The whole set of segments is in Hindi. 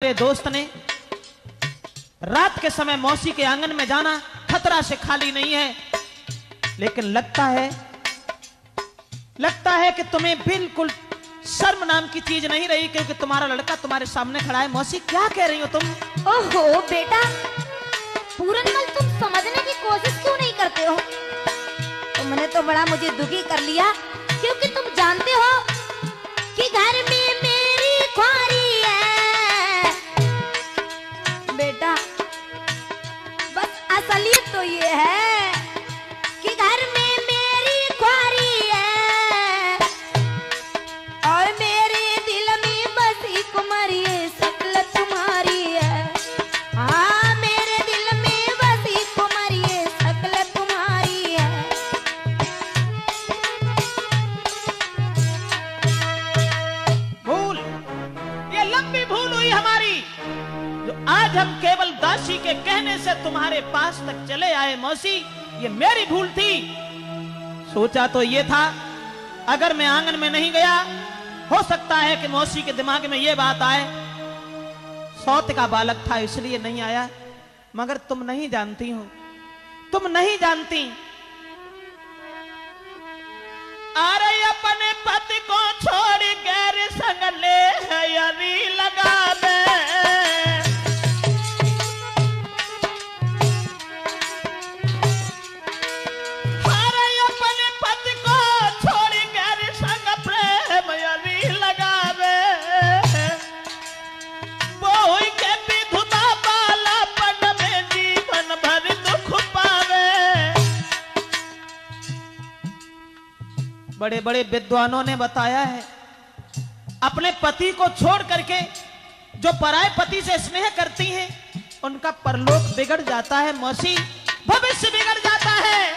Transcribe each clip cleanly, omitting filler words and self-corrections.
मेरे दोस्त ने रात के समय मौसी के आंगन में जाना खतरा से खाली नहीं है, लेकिन लगता है कि तुम्हें बिल्कुल शर्म नाम की चीज नहीं रही, क्योंकि तुम्हारा लड़का तुम्हारे सामने खड़ा है। मौसी क्या कह रही हो तुम? ओहो बेटा, पूरनमल तुम समझने की कोशिश क्यों नहीं करते हो? तुमने तो बड़ा मुझे दुखी कर लिया, क्योंकि तुम जानते हो कि घर में मेरी ख्वारी है। बेटा बस असलियत तो ये है कि घर में मेरी ख्वारी है और मेरे दिल में बसी कुमारी शक्ल तुम्हारी है। हाँ, मेरे दिल में बसी कुमारी शक्ल तुम्हारी है। भूल, ये लंबी भूल हुई हमारी, जो आज हम केवल दासी के कहने से तुम्हारे पास तक चले आए। मौसी, ये मेरी भूल थी। सोचा तो ये था, अगर मैं आंगन में नहीं गया, हो सकता है कि मौसी के दिमाग में ये बात आए, सौत का बालक था इसलिए नहीं आया। मगर तुम नहीं जानती हो, तुम नहीं जानती। अरे अपने पति को छोड़ गैर संग ले हरी लगा दे। अरे अपने पति को छोड़ गैर संग प्रेम हरी लगा दे। वो के विधुता बालापन में जीवन भर दुख पावे। बड़े बड़े विद्वानों ने बताया है, अपने पति को छोड़ करके जो पराये पति से स्नेह करती हैं, उनका परलोक बिगड़ जाता है। मौसी, भविष्य बिगड़ जाता है।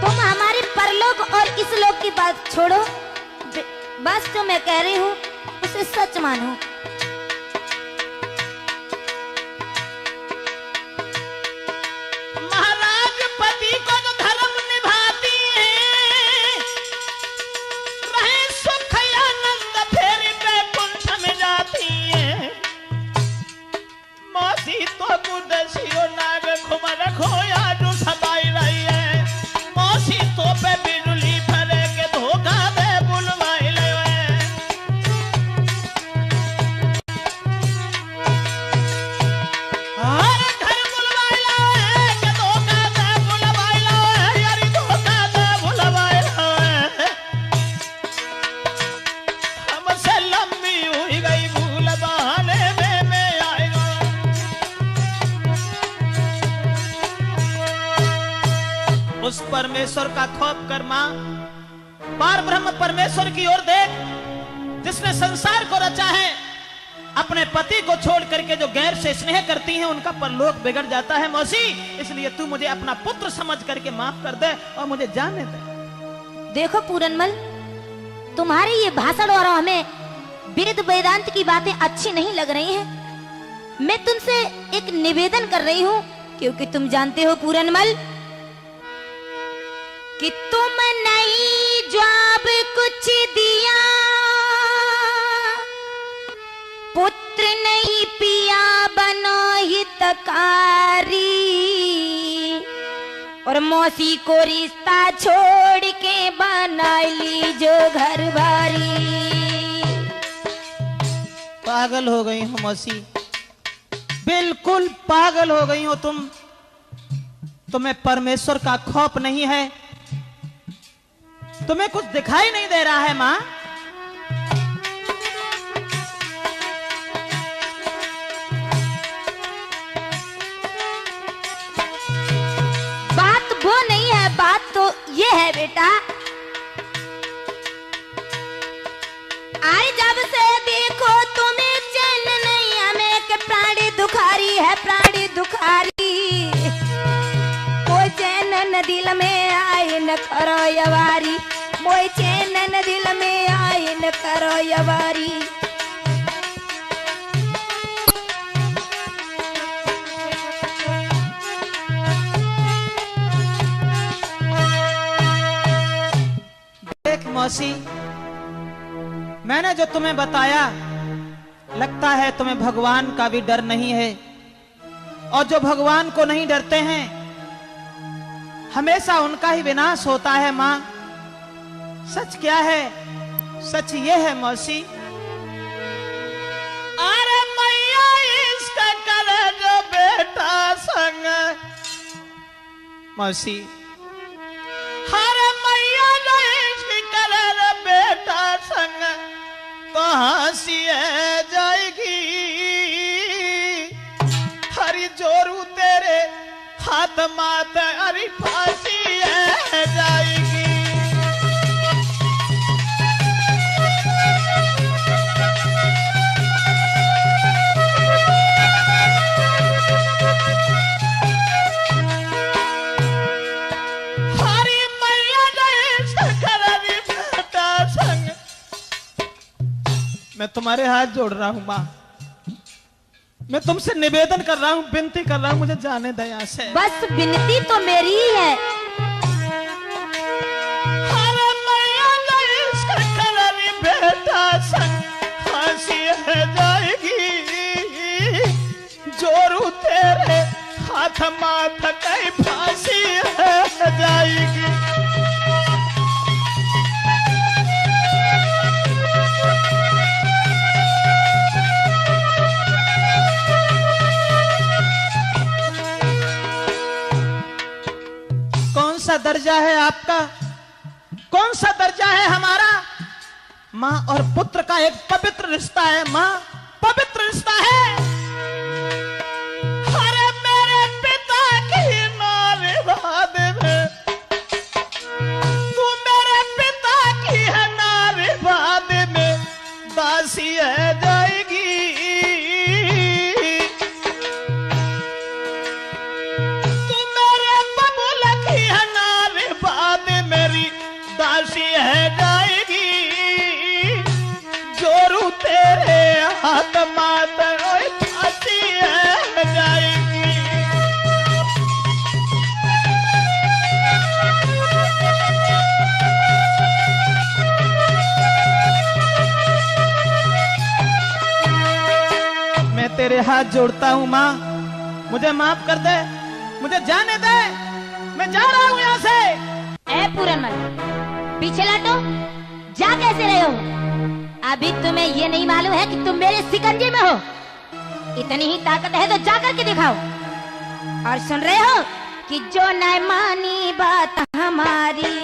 तुम हमारे परलोक और इस लोक की बात छोड़ो, बस जो मैं कह रही हूँ उसे सच मानो। महाराज पति को जो धर्म निभाती है, रहे सुख आनंद फिर बैकुंठ में जाती है। मौसी तो कुदसियो नाग घुमर खोया जो सताई रही है। मौसी तो पे बिजली फरे के धोखा दे बुलवाई ले। हर घर बुलवाई ले के धोखा दे बुलवाई ले, यारी धोखा दे बुलवाई ले। हमसे लंबी हुई गई भूल, बहाने में मैं आएगा। उस परमेश्वर का खौफ कर मां, पार ब्रह्म परमेश्वर की ओर देख, जिसने संसार को रचा है। अपने पति को छोड़ करके जो गैर से स्नेह करती हैं, उनका परलोक बिगड़ जाता है। मौसी, इसलिए तू मुझे अपना पुत्र समझ करके माफ कर दे और मुझे जाने दे। देखो पूरनमल, तुम्हारे ये भाषण और हमें वेद वेदांत की बातें अच्छी नहीं लग रही हैं। मैं तुमसे एक निवेदन कर रही हूँ, क्योंकि तुम जानते हो पूरनमल कि तुम नहीं जवाब कुछ दिया, पुत्र नहीं पिया बनो हितकारी, और मौसी को रिश्ता छोड़ के बना ली जो घर बारी। पागल हो गई हो मौसी, बिल्कुल पागल हो गई हो तुम। तुम्हें परमेश्वर का खौफ नहीं है, तुम्हें कुछ दिखाई नहीं दे रहा है मां। बात वो नहीं है, बात तो ये है बेटा, अरे जब से देखो तुम्हें चैन नहीं, हमें के प्राणी दुखारी है, प्राणी दुखारी। कोई चैन न दिल में आए न करो यवारी, कोई चैन न दिल में आए न करो यवारी। मौसी, मैंने जो तुम्हें बताया, लगता है तुम्हें भगवान का भी डर नहीं है। और जो भगवान को नहीं डरते हैं, हमेशा उनका ही विनाश होता है। मां, सच क्या है? सच ये है मौसी, अरे मैया इसका करे जो बेटा संग। मौसी, अरे मैया जो इसकी करे जो बेटा संग, तो हंसी जाएगी। हरी जोरू तेरे हाथ मात, हरी फांसी जाएगी। मैं तुम्हारे हाथ जोड़ रहा हूं मां, मैं तुमसे निवेदन कर रहा हूं, विनती कर रहा हूं, मुझे जाने दया से। बस विनती तो मेरी ही है। अरे मैया इसका करारी बेटा संग, फांसी जाएगी। जोरू तेरे हाथ माथ कई फांसी जाएगी। कौन सा दर्जा है आपका, कौन सा दर्जा है हमारा? मां और पुत्र का एक पवित्र रिश्ता है मां, पवित्र रिश्ता है। अरे मेरे पिता की नारीवाद में, तू मेरे पिता की है नारीवाद में, दासी है जाएगी। दासी है जाएगी। जोरू तेरे हाथ मात फांसी है जाएगी। मैं तेरे हाथ जोड़ता हूं मां, मुझे माफ कर दे, मुझे जाने दे, मैं जा रहा हूं यहां से। ए पूरनमल, पीछे लौटो, जा कैसे रहे हो? अभी तुम्हें ये नहीं मालूम है कि तुम मेरे शिकंजे में हो? इतनी ही ताकत है तो जाकर के दिखाओ। और सुन रहे हो कि जो न मानी बात हमारी,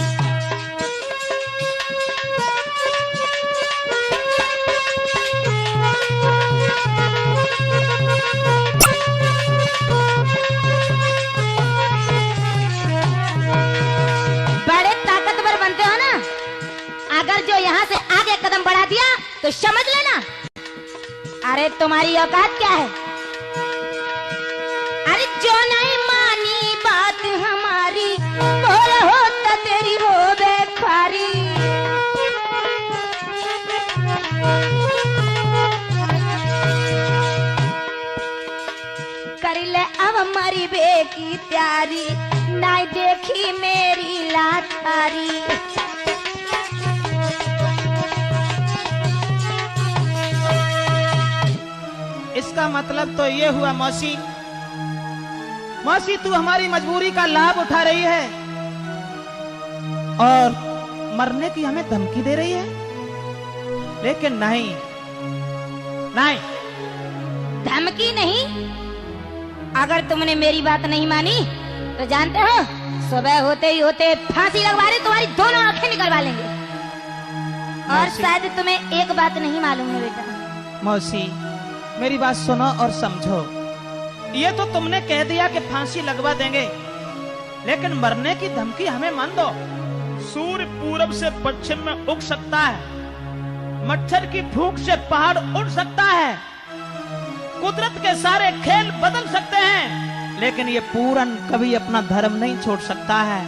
अगर जो यहाँ से आगे कदम बढ़ा दिया तो समझ लेना, अरे तुम्हारी औकात क्या है? अरे जो नहीं मानी बात हमारी, बोल होता तेरी हो बेखारी। कर ले अब हमारी बे की तैयारी, ना देखी मेरी लाचारी। इसका मतलब तो ये हुआ मौसी, मौसी तू हमारी मजबूरी का लाभ उठा रही है और मरने की हमें धमकी दे रही है। लेकिन नहीं नहीं, धमकी नहीं। अगर तुमने मेरी बात नहीं मानी तो जानते हो, सुबह होते ही होते फांसी लगवा रहे, तुम्हारी दोनों आंखें निकलवा लेंगे। और शायद तुम्हें एक बात नहीं मालूम है बेटा। मौसी मेरी बात सुनो और समझो, ये तो तुमने कह दिया कि फांसी लगवा देंगे, लेकिन मरने की धमकी हमें मान दो। सूर्य पूरब से पश्चिम में उग सकता है, मच्छर की फूंक से पहाड़ उड़ सकता है, कुदरत के सारे खेल बदल सकते हैं, लेकिन ये पूरन कभी अपना धर्म नहीं छोड़ सकता है।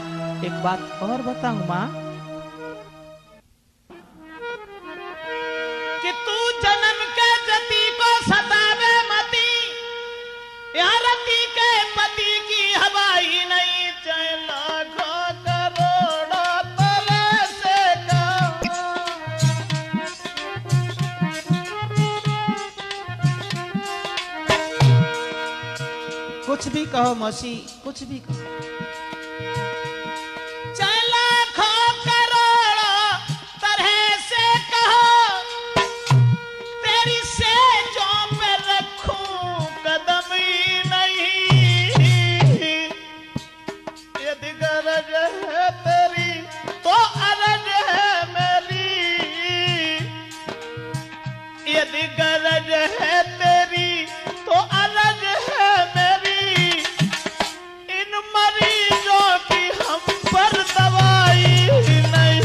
एक बात और बताऊं मां, कि तू जन्म के जति को सतावे मती, या रति के पति की हवाई नहीं, चाहे लाखों करोड़ों तले से का। भी कहो मौसी, कुछ भी कहो। चाहे लाखों करोड़ों तरह से कहो, तेरी सेजों पे रखूं कदम ही नहीं। यदि गरज है तेरी तो अरज है मेरी, यदि गरज है तेरी तो अरज है मेरी। इन मरीजों की हम पर दवाई नहीं।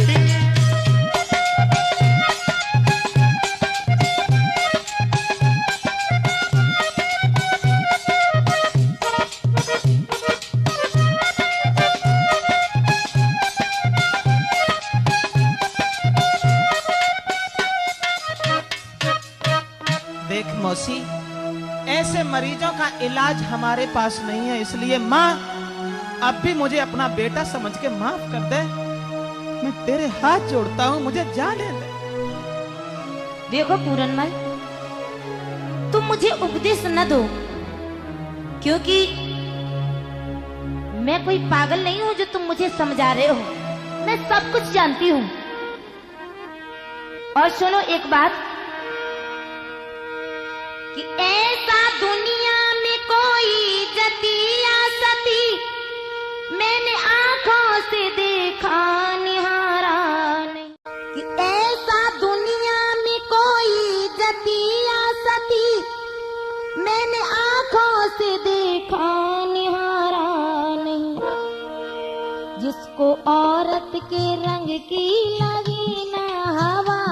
देख मौसी, ऐसे मरीजों का इलाज हमारे पास नहीं है, इसलिए माँ अब भी मुझे अपना बेटा समझ के माफ कर दे। मैं तेरे हाथ जोड़ता हूँ, मुझे जाने दे। देखो पूरनमल, तुम मुझे उपदेश न दो, क्योंकि मैं कोई पागल नहीं हूं जो तुम मुझे समझा रहे हो। मैं सब कुछ जानती हूँ। और सुनो एक बात, कि ऐसा दुनिया में कोई जतिया सती मैंने आंखों से देखा निहारा नहीं। कि ऐसा दुनिया में कोई जतिया सती मैंने आंखों से देखा निहारा नहीं। जिसको औरत के रंग की लगी ना हवा,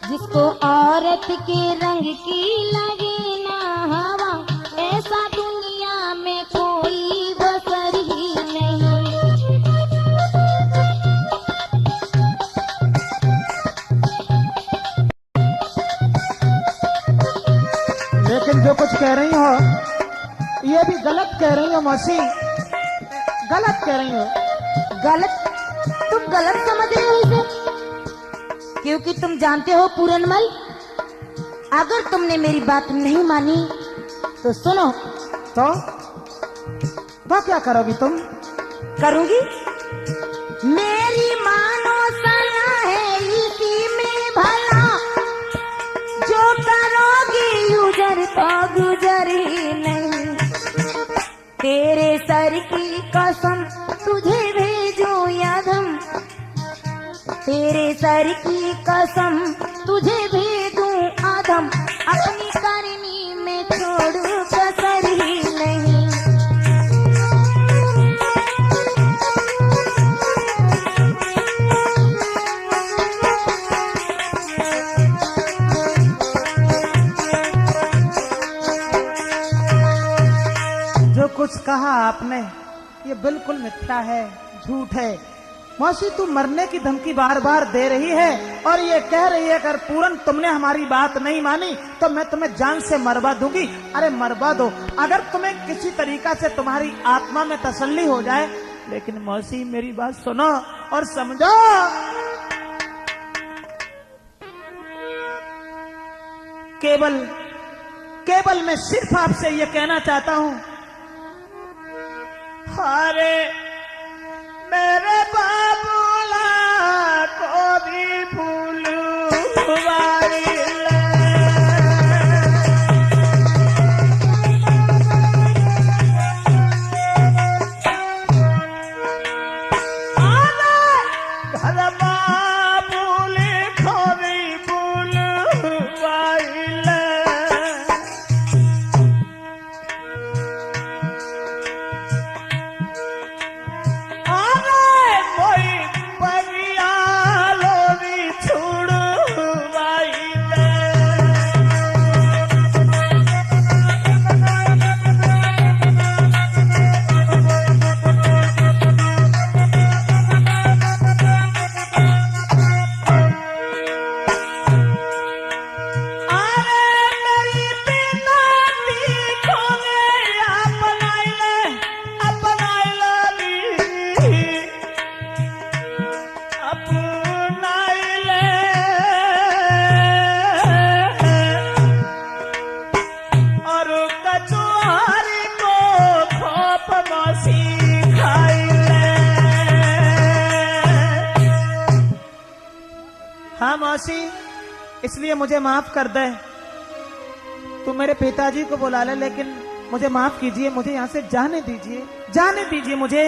जिसको औरत के रंग की लगे ना हवा, ऐसा दुनिया में कोई बसर ही नहीं। लेकिन जो कुछ कह रही हो ये भी गलत कह रही हो मौसी, गलत कह रही हो। गलत? तुम गलत समझ रहे हो इसे? क्योंकि तुम जानते हो पूरनमल, अगर तुमने मेरी बात नहीं मानी तो सुनो। तो क्या करोगी तुम? करूंगी? मेरी मानो सलाह है इसी में भला, जो करोगी गुजर तो गुजर ही नहीं। तेरे सर की कसम तुझे भेजूं यादम, तेरे सर की कसम तुझे भेजूं आदम, अपनी करनी में छोड़ कसर ही नहीं। जो कुछ कहा आपने ये बिल्कुल मिथ्या है, झूठ है। मौसी तू मरने की धमकी बार बार दे रही है और ये कह रही है अगर पूरन तुमने हमारी बात नहीं मानी तो मैं तुम्हें जान से मरवा दूंगी। अरे मरवा दो, अगर तुम्हें किसी तरीका से तुम्हारी आत्मा में तसल्ली हो जाए। लेकिन मौसी मेरी बात सुनो और समझो, केवल मैं सिर्फ आपसे ये कहना चाहता हूं, अरे मेरे बाबूला को भी भूलवाई ले। घर बाबूले को भी भूलवाई ले। मौसी, इसलिए मुझे माफ कर दे। तू मेरे पिताजी को बुला ले, लेकिन मुझे माफ कीजिए, मुझे यहाँ से जाने दीजिए, जाने दीजिए मुझे।